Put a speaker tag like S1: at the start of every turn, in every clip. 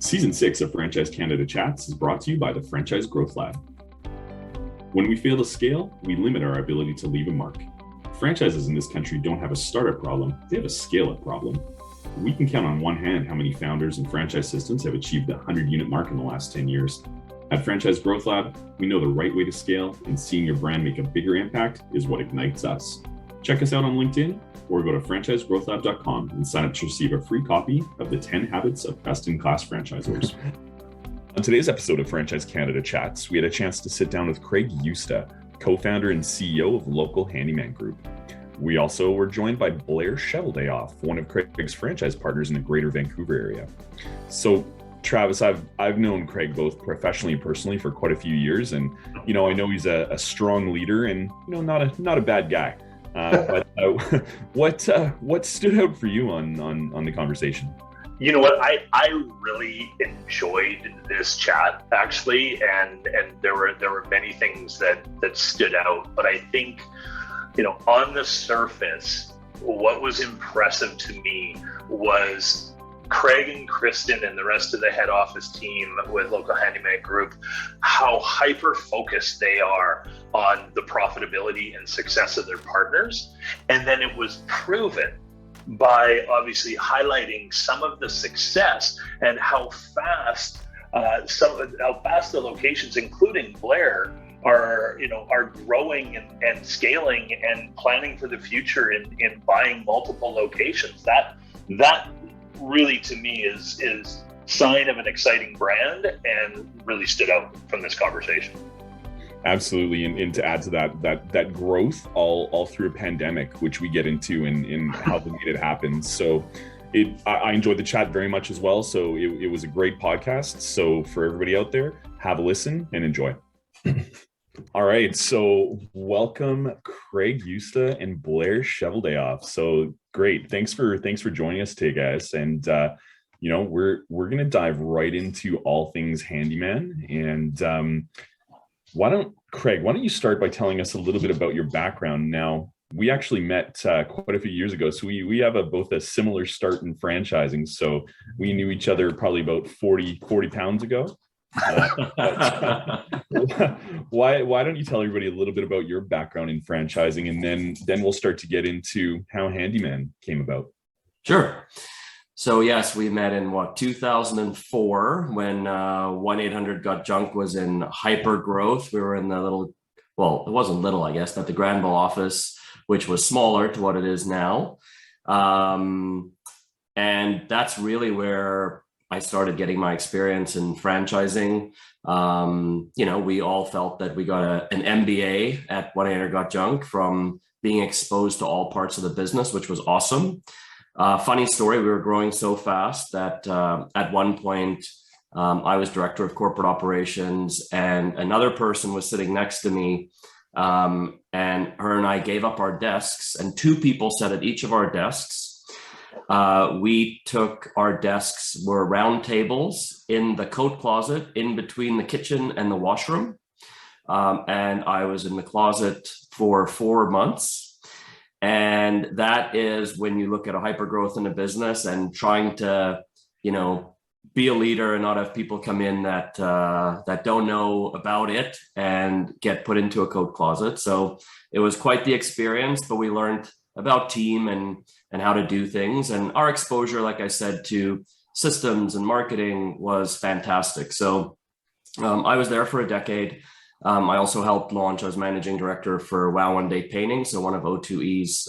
S1: Season 6 of Franchise Canada Chats is brought to you by the Franchise Growth Lab. When we fail to scale, we limit our ability to leave a mark. Franchises in this country don't have a startup problem, they have a scale-up problem. We can count on one hand how many founders and franchise systems have achieved the 100-unit mark in the last 10 years. At Franchise Growth Lab, we know the right way to scale, and seeing your brand make a bigger impact is what ignites us. Check us out on LinkedIn or go to franchisegrowthlab.com and sign up to receive a free copy of the 10 Habits of Best-in-Class Franchisors. On today's episode of Franchise Canada Chats, we had a chance to sit down with Craig Yusta, co-founder and CEO of Local Handyman Group. We also were joined by Blair, one of Craig's franchise partners in the greater Vancouver area. So Travis, I've known Craig both professionally and personally for quite a few years, and I know he's a strong leader and not a bad guy. But what stood out for you on the conversation?
S2: You know what, I really enjoyed this chat actually, and there were many things that stood out. But I think on the surface, what was impressive to me was Craig and Kristen and the rest of the head office team with Local Handyman Group, how hyper-focused they are on the profitability and success of their partners. And then it was proven by obviously highlighting some of the success and how fast the locations, including Blair, are growing and scaling and planning for the future in buying multiple locations. That really to me is sign of an exciting brand and really stood out from this conversation.
S1: Absolutely, and to add to that growth all through a pandemic, which we get into and how they made it happen. So I enjoyed the chat very much as well. So it was a great podcast. So for everybody out there, have a listen and enjoy. All right, so welcome Craig Yusta and Blair Cheveldayoff. So great, thanks for joining us today, guys. And we're gonna dive right into all things handyman. And why don't you start by telling us a little bit about your background? Now, we actually met quite a few years ago, so we have both a similar start in franchising. So we knew each other probably about 40 pounds ago. Why don't you tell everybody a little bit about your background in franchising, and then we'll start to get into how Handyman came about.
S3: Sure. So yes, we met in 2004 when 1-800-GOT-JUNK was in hyper growth. We were in the it wasn't little, I guess, but the Granville office, which was smaller to what it is now. And that's really where I started getting my experience in franchising. We all felt that we got an MBA at 1-800-GOT-JUNK from being exposed to all parts of the business, which was awesome. Funny story, we were growing so fast that at one point I was director of corporate operations and another person was sitting next to me, and her and I gave up our desks, and two people sat at each of our desks. We took our desks, were round tables in the coat closet in between the kitchen and the washroom. And I was in the closet for 4 months. And that is when you look at a hyper growth in a business and trying to, be a leader and not have people come in that don't know about it and get put into a coat closet. So it was quite the experience, but we learned about team and how to do things. And our exposure, like I said, to systems and marketing was fantastic. So I was there for a decade. I also helped launch, I was managing director for Wow One Day Painting, so one of O2E's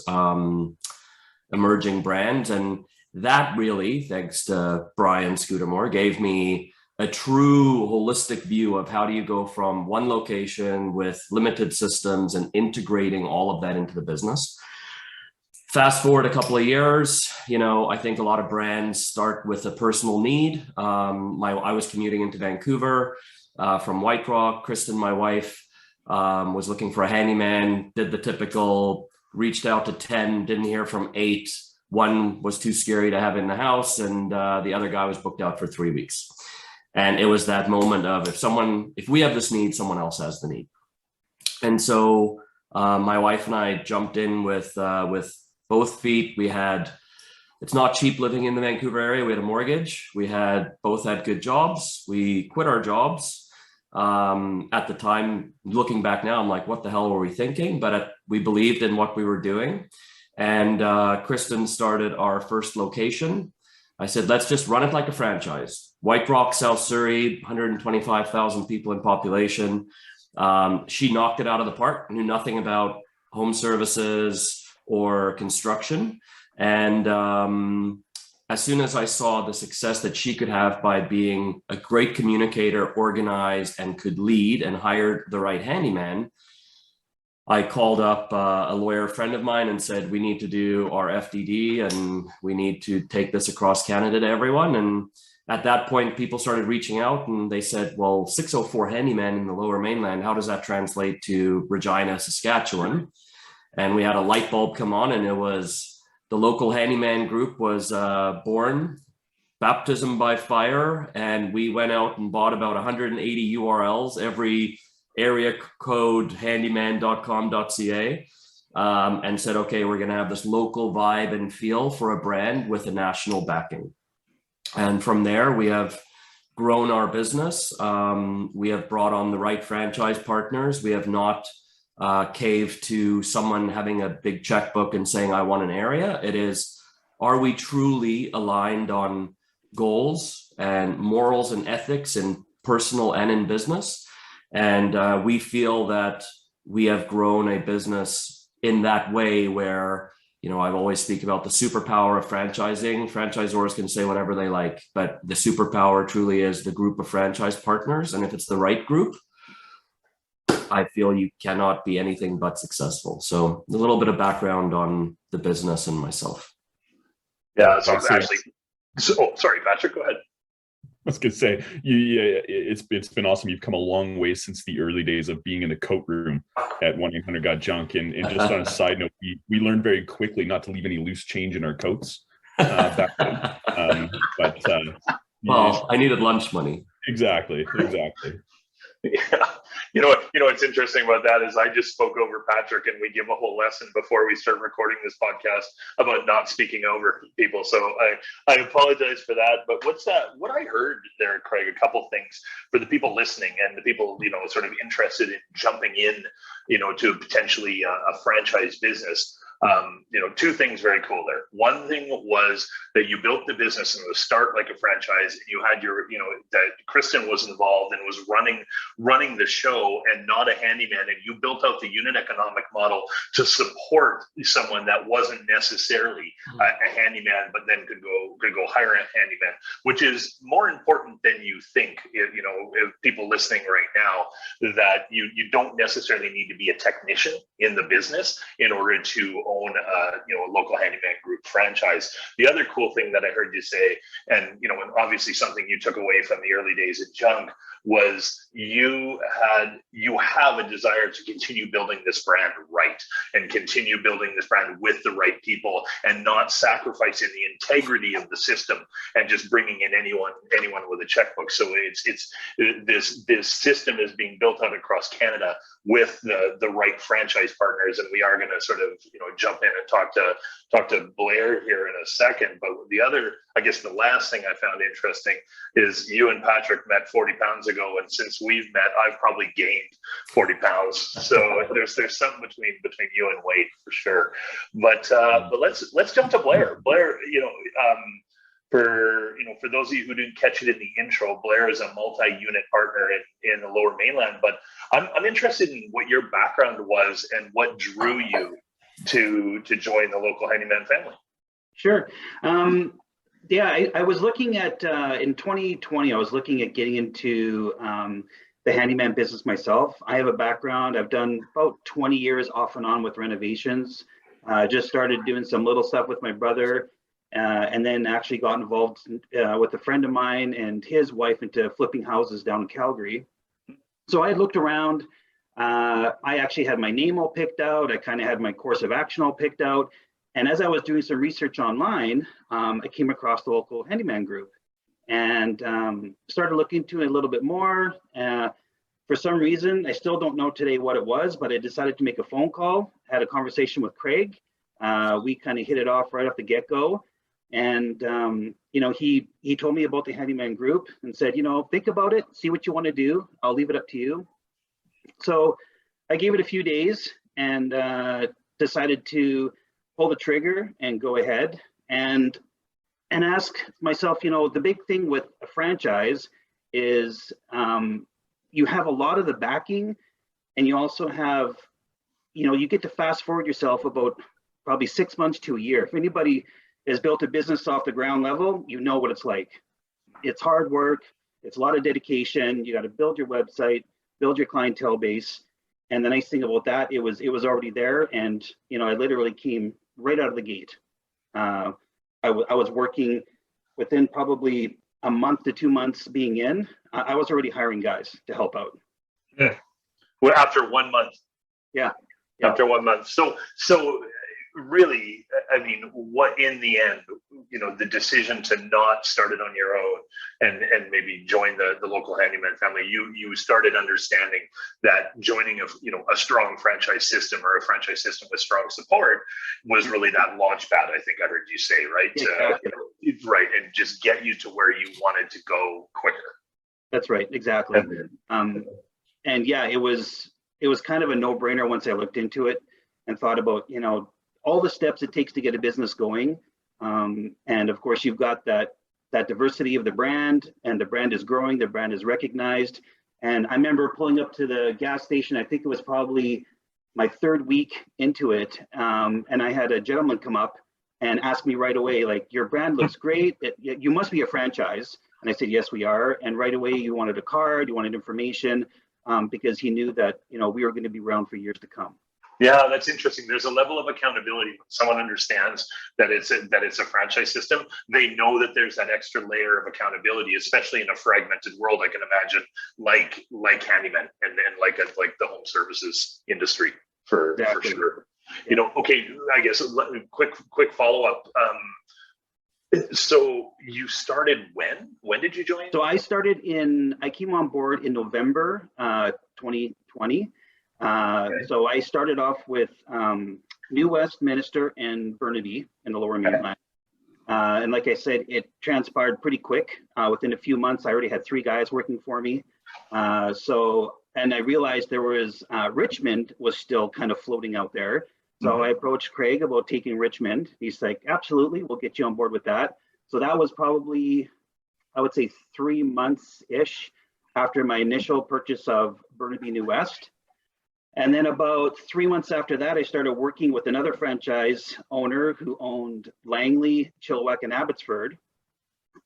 S3: emerging brands. And that really, thanks to Brian Scudamore, gave me a true holistic view of how do you go from one location with limited systems and integrating all of that into the business. Fast forward a couple of years, I think a lot of brands start with a personal need. I was commuting into Vancouver from White Rock. Kristen, my wife, was looking for a handyman, did the typical, reached out to 10, didn't hear from 8. One was too scary to have in the house, and the other guy was booked out for 3 weeks. And it was that moment of if we have this need, someone else has the need. And so my wife and I jumped in with both feet. We had it's not cheap living in the Vancouver area. We had a mortgage. We both had good jobs. We quit our jobs. At the time, looking back now, I'm like, what the hell were we thinking? But we believed in what we were doing. And Kristen started our first location. I said, let's just run it like a franchise. White Rock, South Surrey, 125,000 people in population. She knocked it out of the park, knew nothing about home services or construction. And as soon as I saw the success that she could have by being a great communicator, organized, and could lead, and hired the right handyman, I called up a lawyer friend of mine and said, we need to do our FDD and we need to take this across Canada to everyone. And at that point, people started reaching out and they said, well, 604 handyman in the Lower Mainland, how does that translate to Regina, Saskatchewan? And we had a light bulb come on, and it was the Local Handyman Group was born, baptism by fire. And we went out and bought about 180 URLs, every area code handyman.com.ca, and said, okay, we're going to have this local vibe and feel for a brand with a national backing. And from there, we have grown our business. We have brought on the right franchise partners. We have not caved to someone having a big checkbook and saying, I want an area. It is, are we truly aligned on goals and morals and ethics in personal and in business? And we feel that we have grown a business in that way where, you know, I always speak about the superpower of franchising. Franchisors can say whatever they like, but the superpower truly is the group of franchise partners. And if it's the right group, I feel you cannot be anything but successful. So a little bit of background on the business and myself.
S2: Yeah, so actually, sorry, Patrick, go ahead.
S1: I was going to say, it's been awesome. You've come a long way since the early days of being in the coat room at 1-800-GOT-JUNK. And just on a side note, we learned very quickly not to leave any loose change in our coats back then.
S3: Well, I needed lunch money.
S1: Exactly.
S2: Yeah, you know what's interesting about that is I just spoke over Patrick, and we give a whole lesson before we start recording this podcast about not speaking over people. So I apologize for that. But what I heard there, Craig, a couple things for the people listening and the people, you know, sort of interested in jumping in, you know, to potentially a franchise business. You know, two things very cool there. One thing was that you built the business and it was start like a franchise, and you had your, you know, that Kristen was involved and was running the show and not a handyman, and you built out the unit economic model to support someone that wasn't necessarily a handyman, but then could go hire a handyman, which is more important than you think. You know, if people listening right now, that you don't necessarily need to be a technician in the business in order to own a Local Handyman Group franchise. The other cool thing that I heard you say, and you know, and obviously something you took away from the early days at Junk, was you have a desire to continue building this brand right and continue building this brand with the right people and not sacrificing the integrity of the system and just bringing in anyone with a checkbook. So it's this system is being built out across Canada with the right franchise partners, and we are going to sort of, you know, jump in and talk to Blair here in a second. But the other, I guess the last thing I found interesting is you and Patrick met 40 pounds ago, and since we've met, I've probably gained 40 pounds. So there's something between you and Wade for sure. But let's jump to Blair. Blair, you know, for those of you who didn't catch it in the intro, Blair is a multi-unit partner in the Lower Mainland. But I'm interested in what your background was and what drew you to join the Local Handyman family.
S4: Sure. I was looking at in 2020. I was looking at getting into the handyman business myself. I have a background. I've done about 20 years off and on with renovations. Just started doing some little stuff with my brother. And then actually got involved with a friend of mine and his wife into flipping houses down in Calgary. So I looked around. I actually had my name all picked out. I kind of had my course of action all picked out. And as I was doing some research online, I came across the Local Handyman Group and started looking into it a little bit more. For some reason, I still don't know today what it was, but I decided to make a phone call, had a conversation with Craig. We kind of hit it off right off the get-go. And, he told me about the Handyman Group and said, think about it, see what you want to do. I'll leave it up to you. So I gave it a few days and decided to pull the trigger and go ahead and ask myself, the big thing with a franchise is you have a lot of the backing, and you also have, you get to fast forward yourself about probably 6 months to a year. If anybody has built a business off the ground level, you know what it's like. It's hard work. It's a lot of dedication. You got to build your website, build your clientele base. And the nice thing about that, it was already there. And, I literally came right out of the gate. I was working within probably a month to 2 months being in. I was already hiring guys to help out.
S2: Yeah. Well, after 1 month.
S4: Yeah.
S2: After 1 month. So really, I mean, what in the end, the decision to not start it on your own and maybe join the local handyman family, you started understanding that joining a strong franchise system, or a franchise system with strong support, was really that launch pad, I think I heard you say, right?
S4: Exactly.
S2: Right. And just get you to where you wanted to go quicker.
S4: That's right. Exactly. And yeah, it was kind of a no-brainer once I looked into it and thought about, all the steps it takes to get a business going. And of course, you've got that diversity of the brand, and the brand is growing, the brand is recognized. And I remember pulling up to the gas station, I think it was probably my third week into it. And I had a gentleman come up and ask me right away, like, your brand looks great. You must be a franchise. And I said, yes, we are. And right away, you wanted a card, you wanted information, because he knew that, we were going to be around for years to come.
S2: Yeah, that's interesting. There's a level of accountability when someone understands that it's a franchise system. They know that there's that extra layer of accountability, especially in a fragmented world, I can imagine, like handyman and like the home services industry for sure. Okay, I guess quick follow up. So you started when? When did you join?
S4: So I came on board in November 2020. So I started off with New Westminster and Burnaby in the Lower Mainland. And like I said, it transpired pretty quick. Within a few months, I already had 3 guys working for me. And I realized there was Richmond was still kind of floating out there. So I approached Craig about taking Richmond. He's like, absolutely, we'll get you on board with that. So that was probably, I would say, 3 months-ish after my initial purchase of Burnaby New West. And then about 3 months after that, I started working with another franchise owner who owned Langley, Chilliwack, and Abbotsford.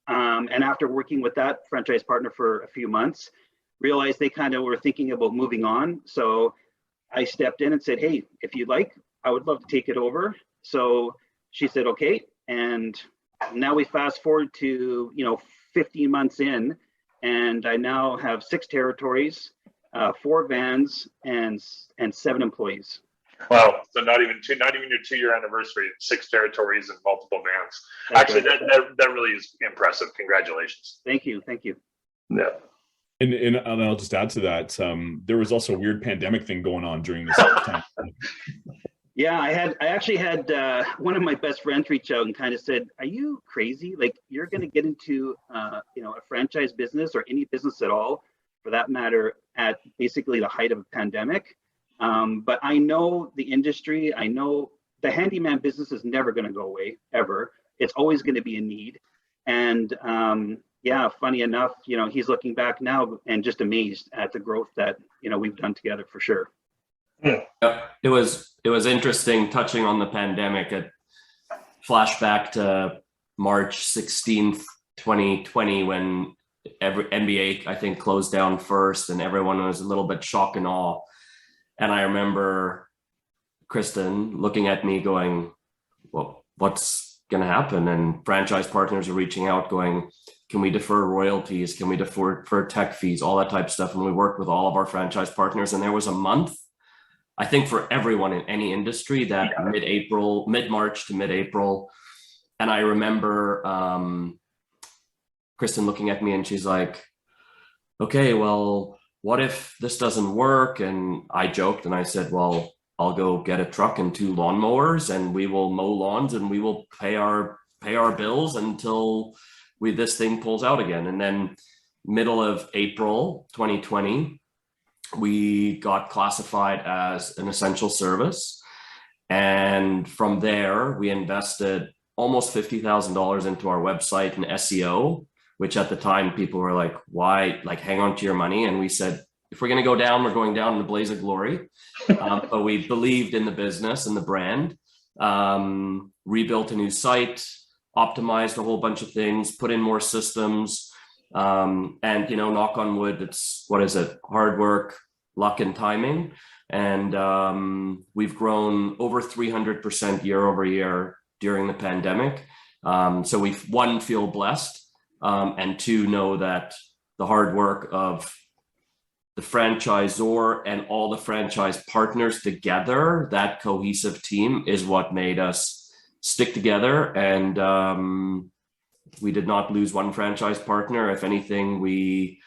S4: And after working with that franchise partner for a few months, realized they kind of were thinking about moving on. So I stepped in and said, hey, if you'd like, I would love to take it over. So she said, okay. And now we fast forward to, 15 months in, and I now have 6 territories, 4 vans, and 7 employees.
S2: Wow! So not even your 2-year anniversary, 6 territories and multiple vans.
S4: That's
S2: Actually,
S4: right.
S2: that really is impressive. Congratulations.
S4: Thank you.
S2: Yeah.
S1: And I'll just add to that. There was also a weird pandemic thing going on during this time.
S4: Yeah, I actually had one of my best friends reach out and kind of said, "Are you crazy? Like, you're going to get into a franchise business, or any business at all, for that matter, at basically the height of a pandemic?" But I know the industry. I know the handyman business is never going to go away, ever. It's always going to be a need. And yeah, funny enough, he's looking back now and just amazed at the growth that we've done together, for sure.
S3: Yep. It was interesting touching on the pandemic. It flashback to March 16th, 2020, when every NBA, I think, closed down first, and everyone was a little bit shock and awe. And I remember Kristen looking at me going, well, what's going to happen? And franchise partners are reaching out going, can we defer royalties? Can we defer tech fees? All that type of stuff. And we worked with all of our franchise partners. And there was a month, I think, for everyone in any industry, that mid-March to mid-April. And I remember Kristen looking at me and she's like, okay, well, what if this doesn't work? And I joked and I said, well, I'll go get a truck and 2 lawnmowers and we will mow lawns and we will pay our pay our bills until this thing pulls out again. And then middle of April 2020, we got classified as an essential service. And from there, we invested almost $50,000 into our website and SEO, which at the time people were like, why, like, hang on to your money. And we said, if we're going to go down, we're going down in a blaze of glory. But we believed in the business and the brand, rebuilt a new site, optimized a whole bunch of things, put in more systems. And, knock on wood, it's, hard work, luck, and timing. And we've grown over 300% year over year during the pandemic. So we, one, feel blessed, and two, know that the hard work of the franchisor and all the franchise partners together, that cohesive team, is what made us stick together. And we did not lose one franchise partner. If anything, we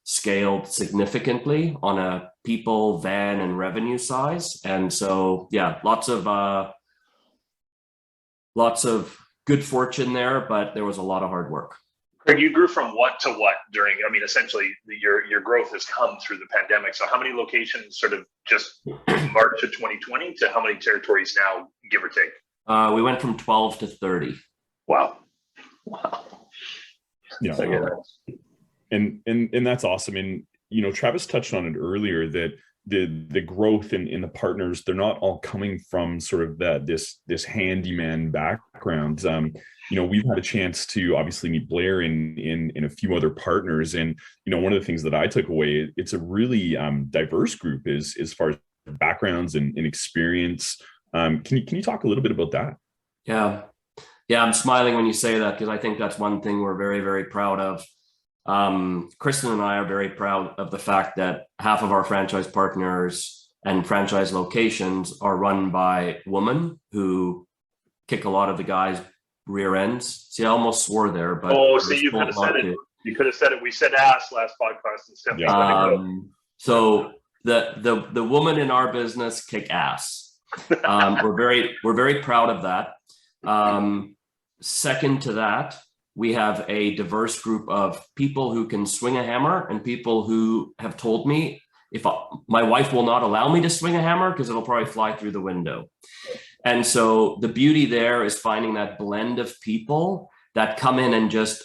S3: scaled significantly on a people, van, and revenue size. And so, yeah, lots of good fortune there, but there was a lot of hard work.
S2: Craig, you grew from what to what during, essentially your growth has come through the pandemic. So how many locations sort of just March of 2020 to how many territories now, give or take?
S3: We went from 12 to 30.
S2: Wow.
S1: Yeah.
S2: Okay.
S1: And that's awesome. And, Travis touched on it earlier that the growth in the partners, they're not all coming from sort of this handyman background. We've had a chance to obviously meet Blair in a few other partners. And, one of the things that I took away, it's a really diverse group as far as backgrounds and experience. Can you talk a little bit about that?
S3: Yeah. I'm smiling when you say that, because I think that's one thing we're very, very proud of. Kristen and I are very proud of the fact that half of our franchise partners and franchise locations are run by women who kick a lot of the guys' rear ends. See, I almost swore there, but
S2: so you could have said it. You could have said it. We said ass last podcast instead.
S3: So the women in our business kick ass. We're very proud of that. Second to that, we have a diverse group of people who can swing a hammer, and people who have told me my wife will not allow me to swing a hammer because it'll probably fly through the window. And so the beauty there is finding that blend of people that come in and just,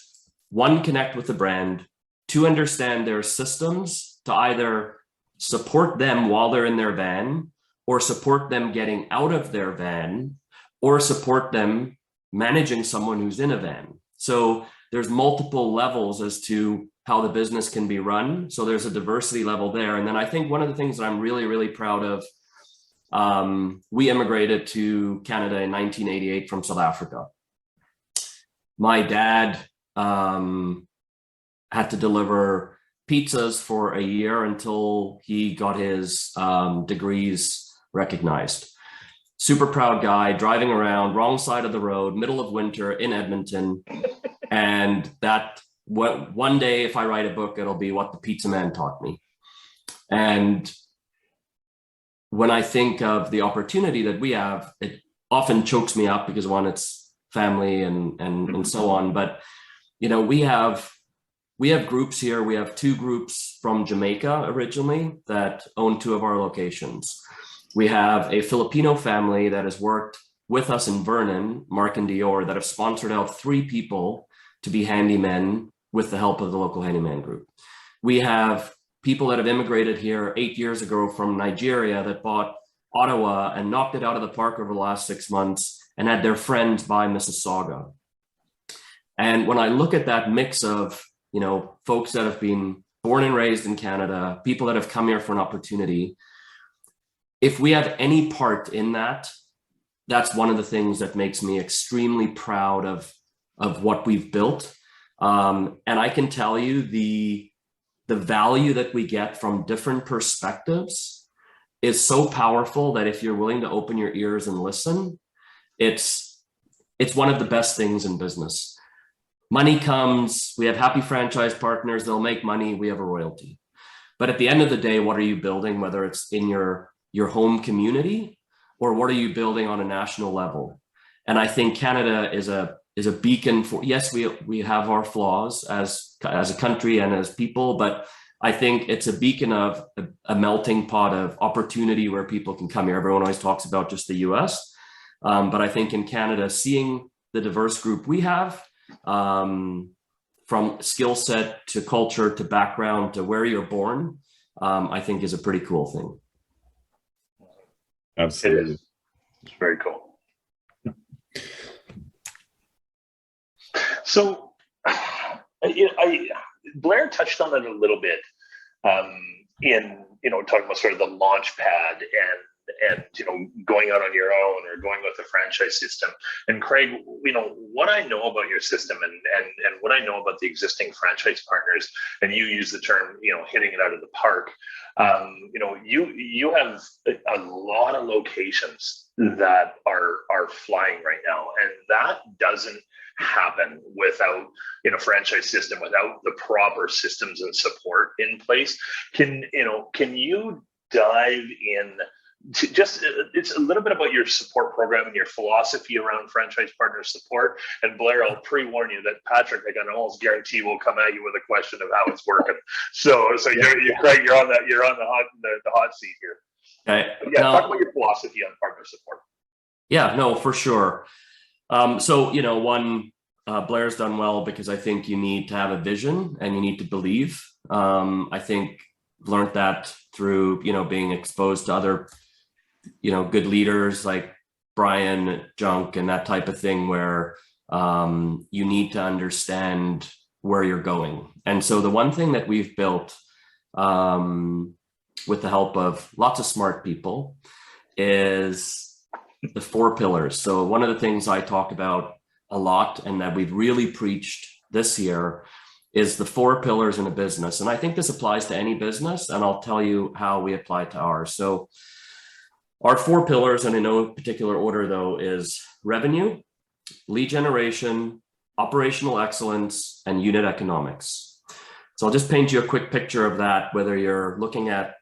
S3: one, connect with the brand, two, understand their systems to either support them while they're in their van, or support them getting out of their van, or support them managing someone who's in a van. So there's multiple levels as to how the business can be run. So there's a diversity level there. And then I think one of the things that I'm really, really proud of, we immigrated to Canada in 1988 from South Africa. My dad had to deliver pizzas for a year until he got his degrees recognized. Super proud guy, driving around, wrong side of the road, middle of winter in Edmonton. And one day, if I write a book, it'll be what the pizza man taught me. And when I think of the opportunity that we have, it often chokes me up because, one, it's family and so on. But, we have groups here. We have two groups from Jamaica originally that own two of our locations. We have a Filipino family that has worked with us in Vernon, Mark and Dior, that have sponsored out 3 people to be handymen with the help of the Local Handyman Group. We have people that have immigrated here 8 years ago from Nigeria that bought Ottawa and knocked it out of the park over the last 6 months and had their friends buy Mississauga. And when I look at that mix of, folks that have been born and raised in Canada, people that have come here for an opportunity, if we have any part in that, that's one of the things that makes me extremely proud of what we've built. And I can tell you the value that we get from different perspectives is so powerful that if you're willing to open your ears and listen, it's one of the best things in business. Money comes, we have happy franchise partners, they'll make money, we have a royalty. But at the end of the day, what are you building, whether it's in your home community or what are you building on a national level? And I think Canada is a is a beacon for, yes, we have our flaws as a country and as people, but I think it's a beacon of a melting pot of opportunity where people can come here. Everyone always talks about just the US, but I think in Canada, seeing the diverse group we have, from skill set to culture to background to where you're born, I think is a pretty cool thing.
S1: Absolutely.
S2: It's very cool. So, Blair touched on it a little bit in talking about sort of the launch pad and going out on your own or going with a franchise system. And Craig, what I know about your system and what I know about the existing franchise partners, and you use the term hitting it out of the park. You have a lot of locations that are flying right now, and that doesn't happen without a franchise system, without the proper systems and support in place. Can you dive in to just it's a little bit about your support program and your philosophy around franchise partner support? And Blair, I'll pre-warn you that Patrick, I can almost guarantee, will come at you with a question of how it's working. So Craig, you're on the hot seat here.
S3: Okay.
S2: Talk about your philosophy on partner support.
S3: Yeah, no, for sure. Blair's done well because I think you need to have a vision and you need to believe. I think learned that through, being exposed to other, good leaders like Brian Junk and that type of thing, where you need to understand where you're going. And so the one thing that we've built with the help of lots of smart people is the 4 pillars. So one of the things I talk about a lot and that we've really preached this year is the 4 pillars in a business. And I think this applies to any business, and I'll tell you how we apply to ours. So our 4 pillars, and in no particular order though, is revenue, lead generation, operational excellence, and unit economics. So I'll just paint you a quick picture of that, whether you're looking at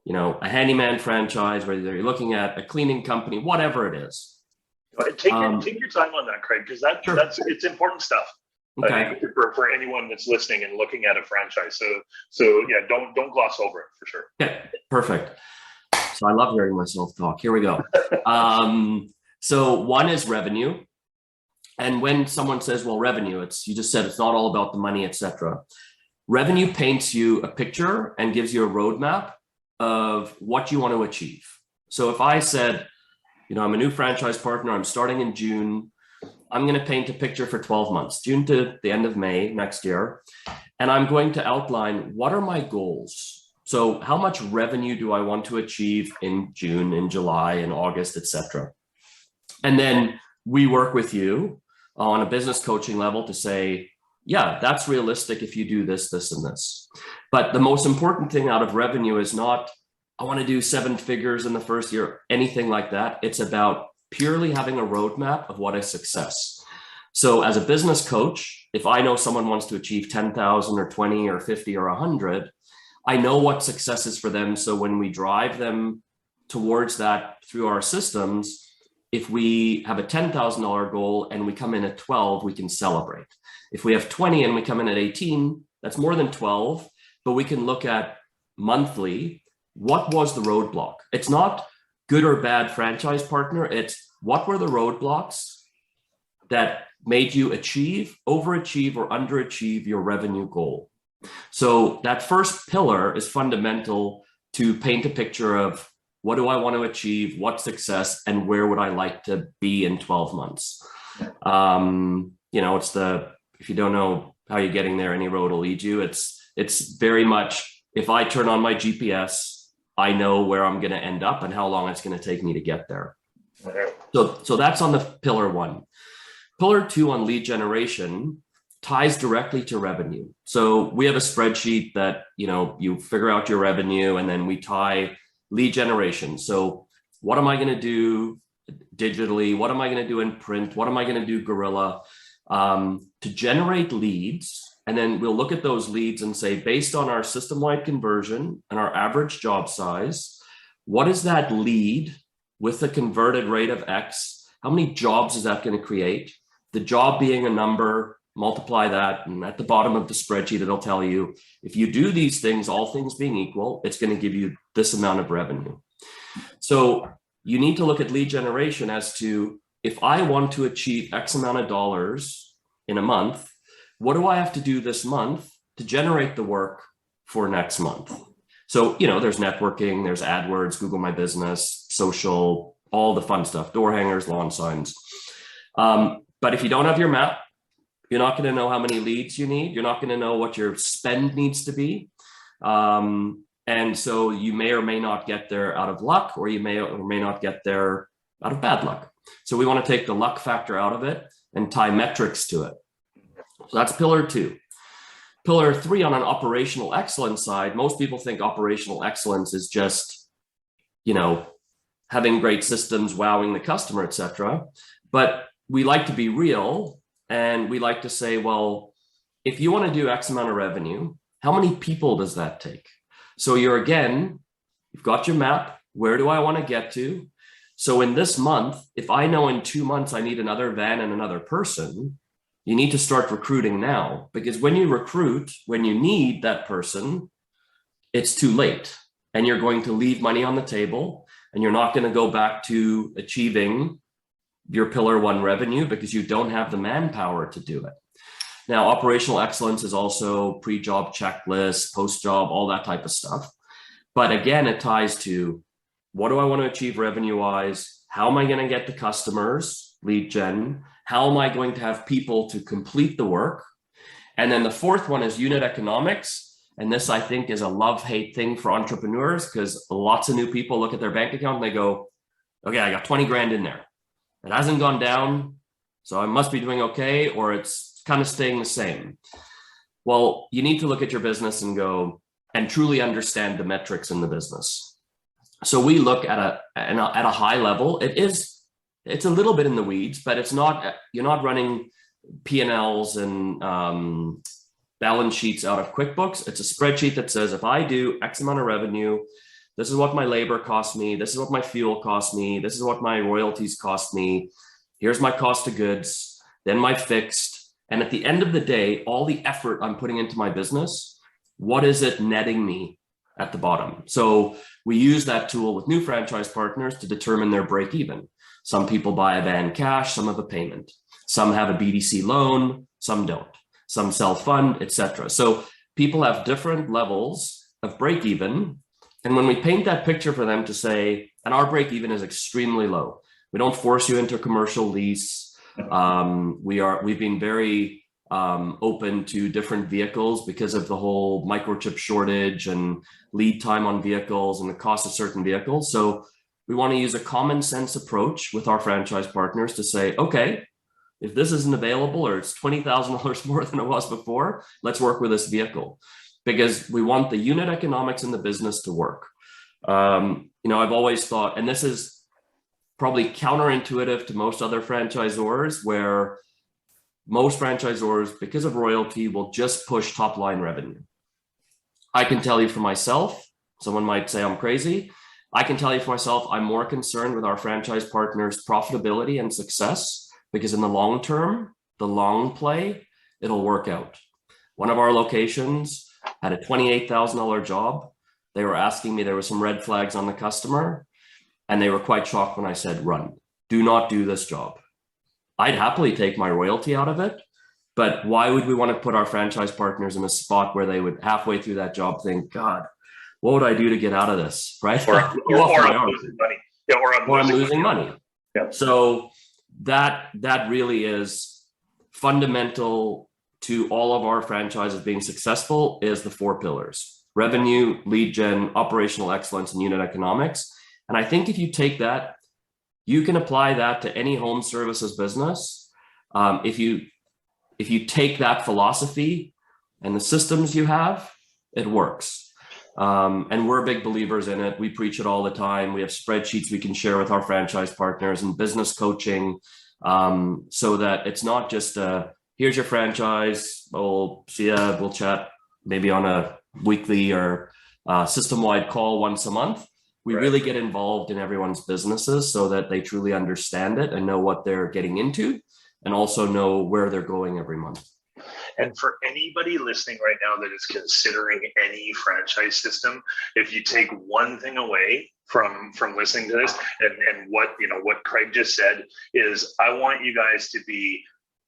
S3: a handyman franchise, whether you're looking at a cleaning company, whatever it is.
S2: Take your time on that, Craig, because it's important stuff.
S3: Okay.
S2: For anyone that's listening and looking at a franchise. So yeah, don't gloss over it for sure.
S3: Okay, perfect. So I love hearing myself talk. Here we go. So one is revenue. And when someone says, well, revenue, you just said it's not all about the money, etc. Revenue paints you a picture and gives you a roadmap of what you want to achieve. So if I said, I'm a new franchise partner, I'm starting in June, I'm going to paint a picture for 12 months, June to the end of May next year. And I'm going to outline, what are my goals? So how much revenue do I want to achieve in June, in July, in August, etc. And then we work with you on a business coaching level to say, yeah, that's realistic if you do this, this, and this. But the most important thing out of revenue is not, I want to do 7 figures in the first year, anything like that. It's about purely having a roadmap of what is success. So as a business coach, if I know someone wants to achieve 10,000 or 20 or 50 or 100, I know what success is for them. So when we drive them towards that through our systems, if we have a $10,000 goal and we come in at 12, we can celebrate. If we have 20 and we come in at 18, that's more than 12, but we can look at monthly, what was the roadblock? It's not good or bad franchise partner. It's what were the roadblocks that made you achieve, overachieve, or underachieve your revenue goal? So that first pillar is fundamental to paint a picture of what do I want to achieve, what success, and where would I like to be in 12 months? It's if you don't know how you're getting there, any road will lead you. It's very much, if I turn on my GPS, I know where I'm going to end up and how long it's going to take me to get there. So that's on the pillar 1. Pillar 2 on lead generation ties directly to revenue. So we have a spreadsheet that, you figure out your revenue and then we tie lead generation. So what am I going to do digitally? What am I going to do in print? What am I going to do guerrilla to generate leads? And then we'll look at those leads and say, based on our system-wide conversion and our average job size, what is that lead with a converted rate of X? How many jobs is that going to create? the job being a number, multiply that, and at the bottom of the spreadsheet, it'll tell you, if you do these things, all things being equal, it's going to give you this amount of revenue. So you need to look at lead generation as to, if I want to achieve X amount of dollars in a month, what do I have to do this month to generate the work for next month? So, there's networking, there's AdWords, Google My Business, social, all the fun stuff, door hangers, lawn signs. But if you don't have your map, you're not going to know how many leads you need. You're not going to know what your spend needs to be. And so you may or may not get there out of luck, or you may or may not get there out of bad luck. So we want to take the luck factor out of it and tie metrics to it. So that's pillar 2. Pillar 3, on an operational excellence side, most people think operational excellence is just, having great systems, wowing the customer, etc. But we like to be real, and we like to say, well, if you want to do X amount of revenue, how many people does that take? So you've got your map. Where do I want to get to? So in this month, if I know in 2 months I need another van and another person, you need to start recruiting now, because when you recruit, when you need that person, it's too late, and you're going to leave money on the table, and you're not going to go back to achieving your pillar 1 revenue because you don't have the manpower to do it. Now, operational excellence is also pre-job checklist, post-job, all that type of stuff. But again, it ties to, what do I want to achieve revenue-wise? How am I going to get the customers, lead gen? How am I going to have people to complete the work? And then the 4th one is unit economics. And this, I think, is a love-hate thing for entrepreneurs, because lots of new people look at their bank account and they go, okay, I got 20 grand in there. It hasn't gone down, so I must be doing okay, or it's kind of staying the same. Well, you need to look at your business and go and truly understand the metrics in the business. So we look at a high level. It's a little bit in the weeds, but it's not, you're not running P&Ls and balance sheets out of QuickBooks. It's a spreadsheet that says, if I do X amount of revenue, this is what my labor cost me. This is what my fuel cost me. This is what my royalties cost me. Here's my cost of goods, then my fixed. And at the end of the day, all the effort I'm putting into my business, what is it netting me at the bottom? So we use that tool with new franchise partners to determine their break even. Some people buy a van cash, some have a payment. Some have a BDC loan, some don't. Some self-fund, etc. So people have different levels of break even. And when we paint that picture for them to say, and our break even is extremely low. We don't force you into a commercial lease. We've been very open to different vehicles because of the whole microchip shortage and lead time on vehicles and the cost of certain vehicles. So we want to use a common sense approach with our franchise partners to say, okay, if this isn't available or it's $20,000 more than it was before, let's work with this vehicle, because we want the unit economics in the business to work. I've always thought, and this is probably counterintuitive to most other franchisors, where most franchisors, because of royalty, will just push top line revenue. I can tell you for myself, someone might say I'm crazy. I can tell you for myself, I'm more concerned with our franchise partners' profitability and success, because in the long term, the long play, it'll work out. One of our locations had a $28,000 job. They were asking me, there were some red flags on the customer, and they were quite shocked when I said, run, do not do this job. I'd happily take my royalty out of it, but why would we want to put our franchise partners in a spot where they would halfway through that job think, God, what would I do to get out of this, right?
S2: Or I'm losing money. Yeah, or I'm losing money.
S3: Yeah. So that really is fundamental to all of our franchises being successful, is the 4 pillars: revenue, lead gen, operational excellence, and unit economics. And I think if you take that, you can apply that to any home services business. If you take that philosophy and the systems you have, it works. And we're big believers in it. We preach it all the time. We have spreadsheets we can share with our franchise partners and business coaching, so that it's not just here's your franchise, we'll see ya, we'll chat maybe on a weekly or system-wide call once a month. We really get involved in everyone's businesses so that they truly understand it and know what they're getting into. and also know where they're going every month.
S2: And for anybody listening right now that is considering any franchise system, if you take one thing away from listening to this, and what Craig just said is, I want you guys to be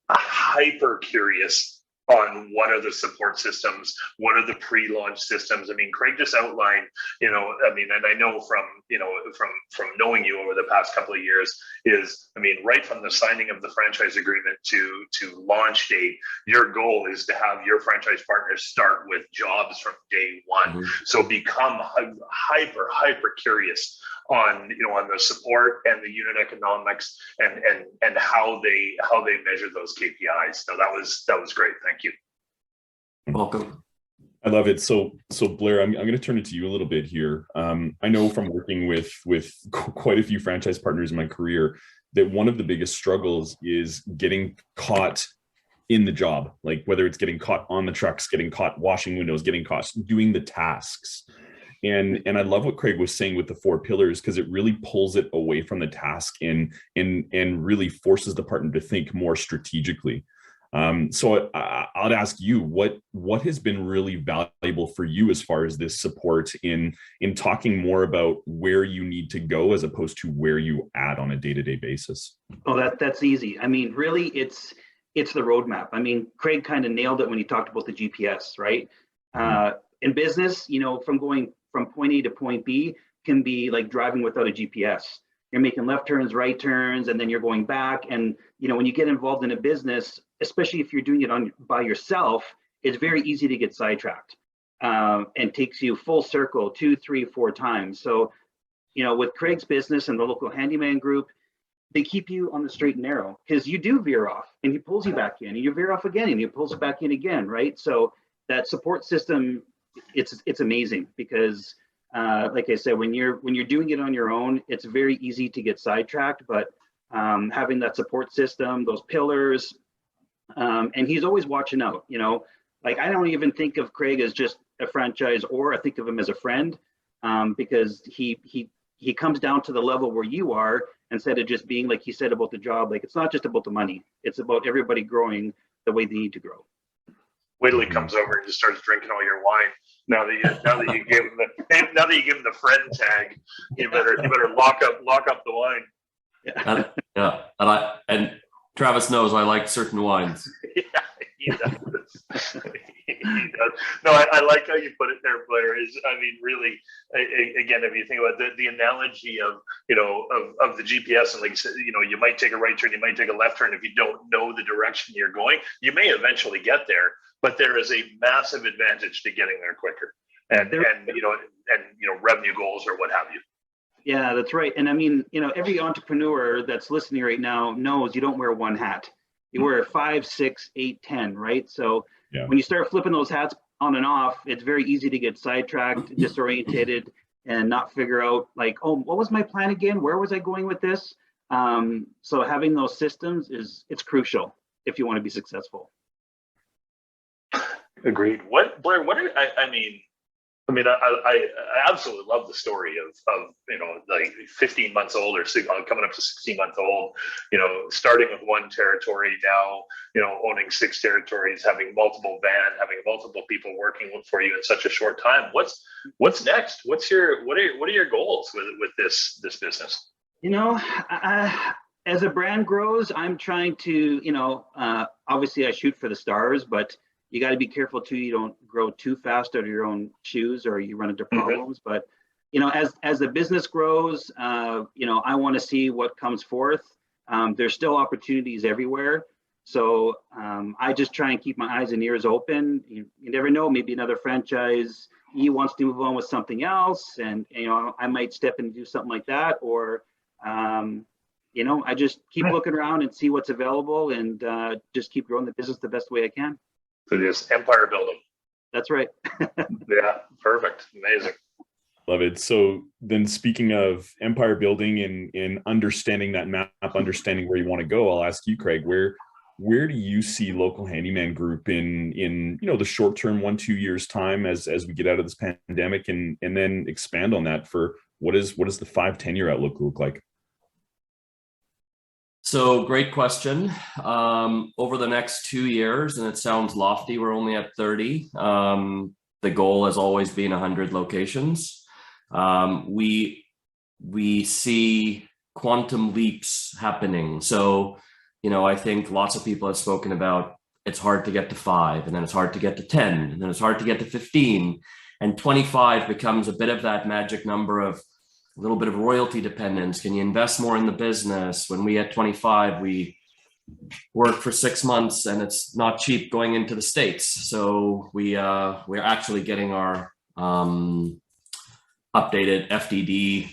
S2: hyper curious on what are the support systems, what are the pre-launch systems. I mean, Craig just outlined, and I know from knowing you over the past couple of years is, right from the signing of the franchise agreement to launch date, your goal is to have your franchise partners start with jobs from day one. Mm-hmm. So become hyper curious on the support and the unit economics and how they measure those KPIs. So that was great. Thank you.
S3: Welcome.
S1: I love it. So Blair, I'm going to turn it to you a little bit here. I know from working with quite a few franchise partners in my career that one of the biggest struggles is getting caught in the job, like whether it's getting caught on the trucks, getting caught washing windows, getting caught doing the tasks. And I love what Craig was saying with the 4 pillars, because it really pulls it away from the task and really forces the partner to think more strategically. So I'll ask you, what has been really valuable for you as far as this support in talking more about where you need to go as opposed to where you at on a day-to-day basis? Oh,
S4: that's easy. Really, it's the roadmap. Craig kind of nailed it when he talked about the GPS, right? In business, from going from point A to point B can be like driving without a GPS. You're making left turns, right turns, and then you're going back. And, when you get involved in a business, especially if you're doing it by yourself, it's very easy to get sidetracked and takes you full circle 2, 3, 4 times. So, with Craig's business and the Local Handyman Group, they keep you on the straight and narrow, because you do veer off and he pulls you back in and you veer off again and he pulls you back in again, right? So that support system, it's amazing, because like I said, when you're doing it on your own, it's very easy to get sidetracked. But having that support system, those pillars, and he's always watching out. Like, I don't even think of Craig as just a franchisor. I think of him as a friend, because he comes down to the level where you are, instead of just being, like he said about the job. Like, it's not just about the money; it's about everybody growing the way they need to grow.
S2: Wait till he comes over and just starts drinking all your wine. Now that you give him the friend tag, you better lock up the wine.
S3: Yeah, and Travis knows I like certain wines.
S2: Yeah, he does. He does. No, I like how you put it there, Blair. Really, again, if you think about the analogy of the GPS, and like you said, you might take a right turn, you might take a left turn. If you don't know the direction you're going, you may eventually get there, but there is a massive advantage to getting there quicker, and revenue goals or what have you.
S4: Yeah, that's right. And every entrepreneur that's listening right now knows you don't wear one hat. You wear 5, 6, 8, 10, right? So when you start flipping those hats on and off, it's very easy to get sidetracked, disorientated, and not figure out, like, oh, what was my plan again? Where was I going with this? So having those systems it's crucial if you want to be successful.
S2: Agreed. Blair? I absolutely love the story of like 15 months old or coming up to 16 months old, starting with one territory, now, owning 6 territories, having multiple having multiple people working for you in such a short time. What's next? What are your goals with this business?
S4: As a brand grows, I'm trying to, obviously I shoot for the stars, but you got to be careful too. You don't grow too fast out of your own shoes, or you run into problems. Mm-hmm. But as the business grows, I want to see what comes forth. There's still opportunities everywhere, so I just try and keep my eyes and ears open. You never know. Maybe another franchise wants to move on with something else, and I might step in and do something like that, or I just keep looking around and see what's available, and just keep growing the business the best way I can.
S2: So just empire building.
S4: That's right.
S2: Yeah, perfect. Amazing.
S1: Love it. So then, speaking of empire building and understanding that map, understanding where you want to go, I'll ask you, Craig, where do you see Local Handyman Group in the short term, 1-2 years time, as we get out of this pandemic, and then expand on that for what does the 5-10 year outlook look like?
S3: So great question. Over the next 2 years, and it sounds lofty, we're only at 30. The goal has always been 100 locations. We see quantum leaps happening. So, I think lots of people have spoken about it's hard to get to 5, and then it's hard to get to 10, and then it's hard to get to 15. And 25 becomes a bit of that magic number of a little bit of royalty dependence. Can you invest more in the business? When we at 25, we work for 6 months and it's not cheap going into the States. So we're actually getting our updated FDD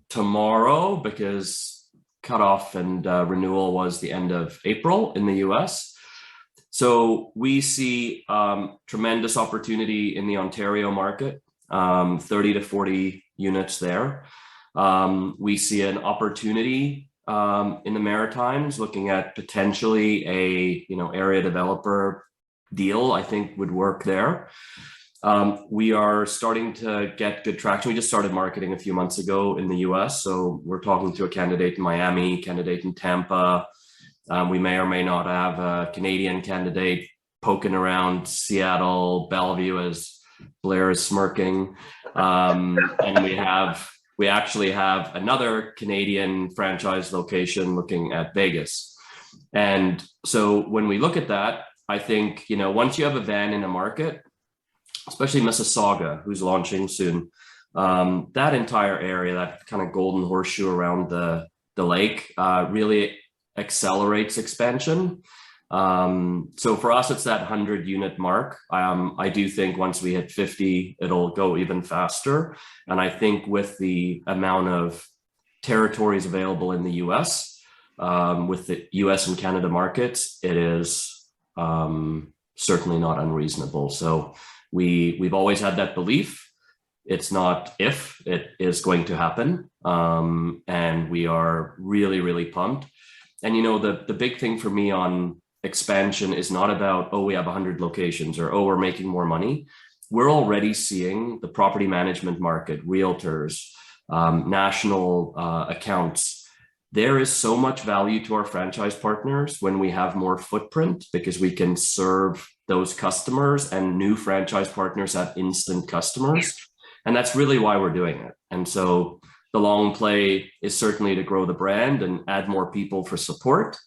S3: tomorrow, because cutoff and renewal was the end of April in the US. So we see tremendous opportunity in the Ontario market, 30 to 40 units there. We see an opportunity in the Maritimes, looking at potentially a area developer deal. I think would work there. We are starting to get good traction. We just started marketing a few months ago in the US. So we're talking to a candidate in Miami, candidate in Tampa. We may or may not have a Canadian candidate poking around Seattle, Bellevue, as Blair is smirking. And we actually have another Canadian franchise location looking at Vegas. And so when we look at that, I think, once you have a van in a market, especially Mississauga, who's launching soon, that entire area, that kind of golden horseshoe around the lake, really accelerates expansion. So for us, it's that 100 unit mark. I do think once we hit 50, it'll go even faster. And I think with the amount of territories available in the US, with the US and Canada markets, it is certainly not unreasonable. So we've always had that belief. It's not if, it is going to happen. And we are really, really pumped. And the big thing for me on expansion is not about, we have 100 locations, or, we're making more money. We're already seeing the property management market, realtors, national accounts. There is so much value to our franchise partners when we have more footprint, because we can serve those customers, and new franchise partners have instant customers. And that's really why we're doing it. And so the long play is certainly to grow the brand and add more people for support,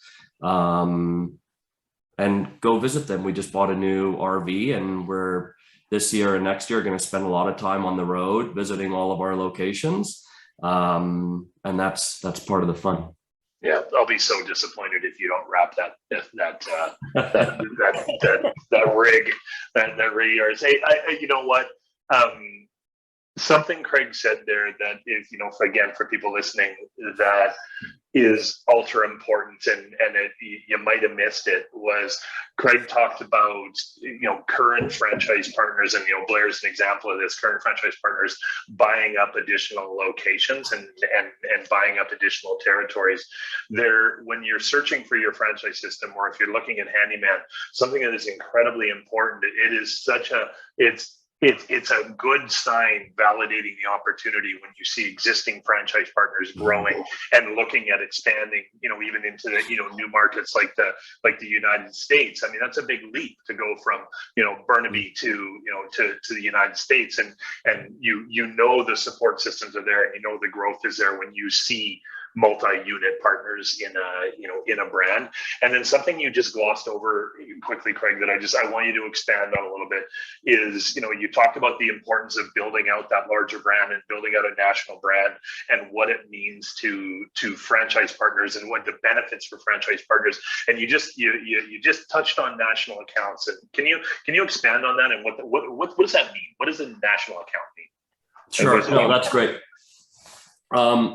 S3: and go visit them. We just bought a new RV, and we're this year and next year going to spend a lot of time on the road visiting all of our locations. And that's part of the fun.
S2: Yeah, I'll be so disappointed if you don't wrap that rig, that rig yours. Hey, you know what? Something Craig said there that is, again, for people listening, that is ultra important, and you might have missed it, was Craig talked about, current franchise partners, and, Blair's an example of this, current franchise partners buying up additional locations and buying up additional territories. When you're searching for your franchise system, or if you're looking at Handyman, something that is incredibly important, it's a good sign, validating the opportunity when you see existing franchise partners growing and looking at expanding, even into the, new markets like the United States. I mean, that's a big leap to go from, Burnaby to the United States, and the support systems are there, and the growth is there when you see multi-unit partners in a brand. And then something you just glossed over quickly, Craig, that I want you to expand on a little bit is, you talked about the importance of building out that larger brand and building out a national brand, and what it means to franchise partners and what the benefits for franchise partners. And you just touched on national accounts. And can you expand on that, and what does that mean? What does a national account mean?
S3: Sure. No, that's great.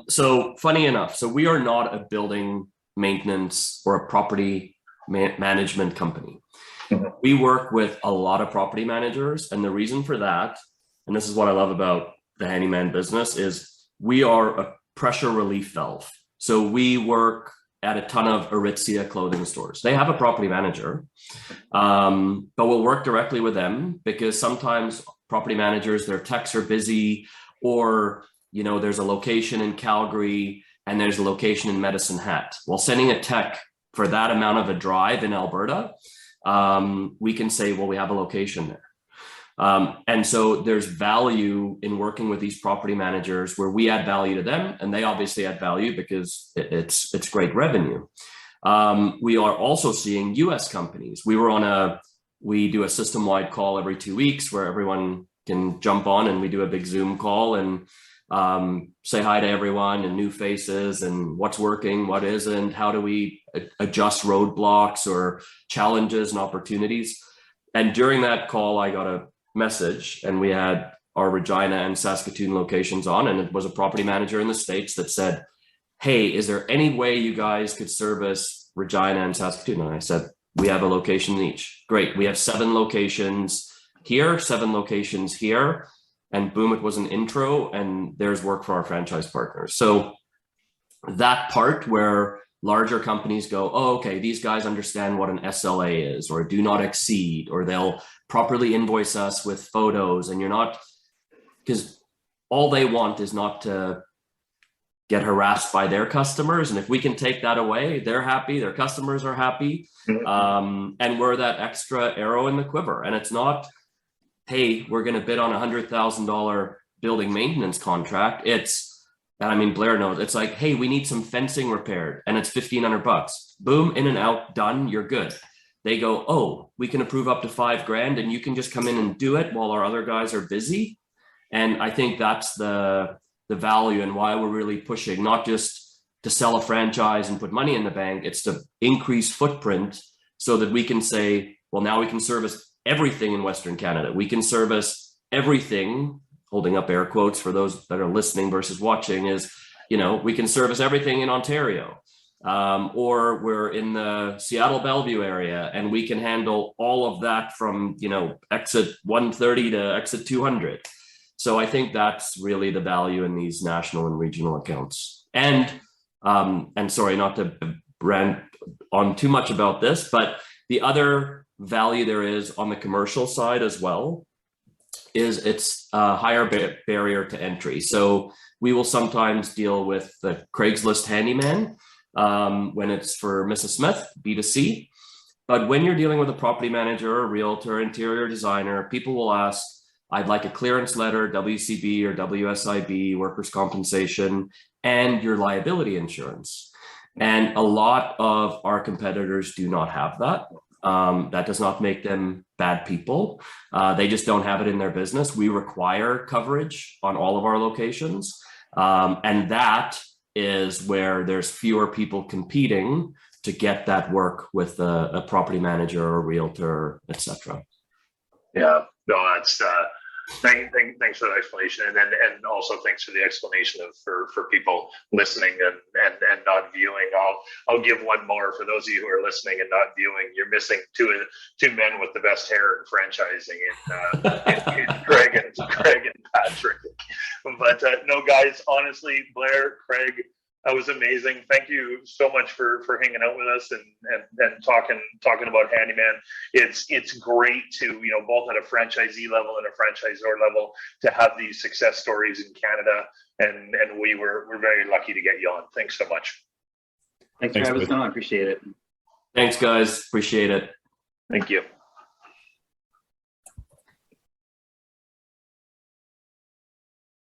S3: So funny enough, so we are not a building maintenance or a property management company. We work with a lot of property managers, and the reason for that, and this is what I love about the handyman business, is we are a pressure relief valve. So we work at a ton of Aritzia clothing stores. They have a property manager, but we'll work directly with them, because sometimes property managers, their techs are busy, or there's a location in Calgary and there's a location in Medicine Hat. Well, sending a tech for that amount of a drive in Alberta, we can say, well, we have a location there. And so there's value in working with these property managers where we add value to them, and they obviously add value because it's great revenue. We are also seeing US companies. We do a system-wide call every 2 weeks where everyone can jump on, and we do a big Zoom call and say hi to everyone and new faces and what's working, what isn't, how do we adjust roadblocks or challenges and opportunities. And during that call, I got a message, and we had our Regina and Saskatoon locations on, and it was a property manager in the States that said, hey, is there any way you guys could service Regina and Saskatoon? And I said, we have a location in each. Great. We have 7 locations here, 7 locations here. And boom, it was an intro, and there's work for our franchise partners. So that part where larger companies go, oh, okay, these guys understand what an SLA is, or do not exceed, or they'll properly invoice us with photos, and you're not, because all they want is not to get harassed by their customers. And if we can take that away, they're happy, their customers are happy. And we're that extra arrow in the quiver. And it's not, hey, we're going to bid on $100,000 building maintenance contract. And I mean, Blair knows, it's like, hey, we need some fencing repaired, and it's $1,500. Boom, in and out, done, you're good. They go, oh, we can approve up to $5,000, and you can just come in and do it while our other guys are busy. And I think that's the value, and why we're really pushing, not just to sell a franchise and put money in the bank, it's to increase footprint so that we can say, well, now we can service everything in Western Canada. We can service everything, holding up air quotes for those that are listening versus watching, is, we can service everything in Ontario. Or we're in the Seattle Bellevue area, and we can handle all of that from, exit 130 to exit 200. So I think that's really the value in these national and regional accounts. And sorry, not to brand on too much about this, but the other value there is on the commercial side as well is it's a higher barrier to entry. So we will sometimes deal with the Craigslist handyman when it's for Mrs. Smith, B2C. But when you're dealing with a property manager, a realtor, interior designer, people will ask, I'd like a clearance letter, WCB or WSIB, workers' compensation, and your liability insurance. And a lot of our competitors do not have that. That does not make them bad people. They just don't have it in their business. We require coverage on all of our locations. And that is where there's fewer people competing to get that work with a property manager or a realtor, etc.
S2: Yeah, no, that's thanks for the explanation, and also thanks for the explanation for people listening and not viewing. I'll give one more for those of you who are listening and not viewing. You're missing two men with the best hair in franchising, in Craig and Patrick. But no, guys, honestly, Blair, Craig, that was amazing. Thank you so much for hanging out with us and talking about handyman. It's great to, both at a franchisee level and a franchisor level, to have these success stories in Canada, and we're very lucky to get you on. Thanks so much.
S4: Thanks for having us on. I appreciate it.
S3: Thanks, guys. Appreciate it.
S2: Thank you.